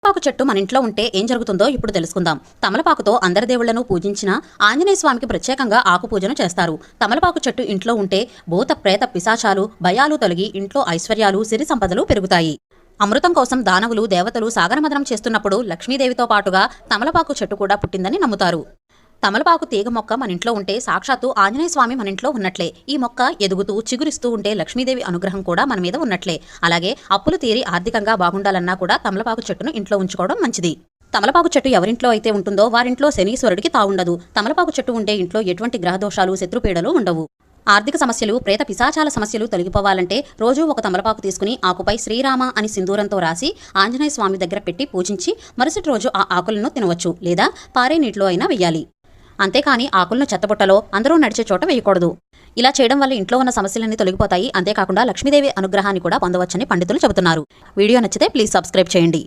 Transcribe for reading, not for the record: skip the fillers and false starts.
తమలపాకు చెట్టు మన ఇంట్లో ఉంటే ఏం జరుగుతుందో ఇప్పుడు తెలుసుకుందాం. తమలపాకుతో అందరి దేవుళ్లను పూజించిన ఆంజనేయ స్వామికి ప్రత్యేకంగా ఆకు పూజను చేస్తారు. తమలపాకు చెట్టు ఇంట్లో ఉంటే భూత ప్రేత పిశాచాలు భయాలు తొలగి ఇంట్లో ఐశ్వర్యాలు సిరి సంపదలు పెరుగుతాయి. అమృతం కోసం దానవులు దేవతలు సాగరమదనం చేస్తున్నప్పుడు లక్ష్మీదేవితో పాటుగా తమలపాకు చెట్టు కూడా పుట్టిందని నమ్ముతారు. తమలపాకు తీగ మొక్క మన ఇంట్లో ఉంటే సాక్షాత్తు ఆంజనేయ స్వామి మన ఇంట్లో ఉన్నట్లే. ఈ మొక్క ఎదుగుతూ చిగురిస్తూ ఉంటే లక్ష్మీదేవి అనుగ్రహం కూడా మన మీద ఉన్నట్లే. అలాగే అప్పులు తీరి ఆర్థికంగా బాగుండాలన్నా కూడా తమలపాకు చెట్టును ఇంట్లో ఉంచుకోవడం మంచిది. తమలపాకు చెట్టు ఎవరింట్లో అయితే ఉంటుందో వారింట్లో శనీశ్వరుడికి తావుండదు. తమలపాకు చెట్టు ఉంటే ఇంట్లో ఎటువంటి గ్రహదోషాలు శత్రుపీడలు ఉండవు. ఆర్థిక సమస్యలు ప్రేత పిశాచాల సమస్యలు తొలగిపోవాలంటే రోజూ ఒక తమలపాకు తీసుకుని ఆకుపై శ్రీరామ అని సింధూరంతో రాసి ఆంజనేయ స్వామి దగ్గర పెట్టి పూజించి మరుసటి రోజు ఆ ఆకులను తినవచ్చు, లేదా పారే నీటిలో అయినా వెయ్యాలి. అంతేకాని ఆకులను చెత్తబుట్టలో అందరూ నడిచే చోట వేయకూడదు. ఇలా చేయడం వల్ల ఇంట్లో ఉన్న సమస్యలన్నీ తొలగిపోతాయి. అంతేకాకుండా లక్ష్మీదేవి అనుగ్రహాన్ని కూడా పొందవచ్చని పండితులు చెబుతున్నారు. వీడియో నచ్చితే ప్లీజ్ సబ్స్క్రైబ్ చేయండి.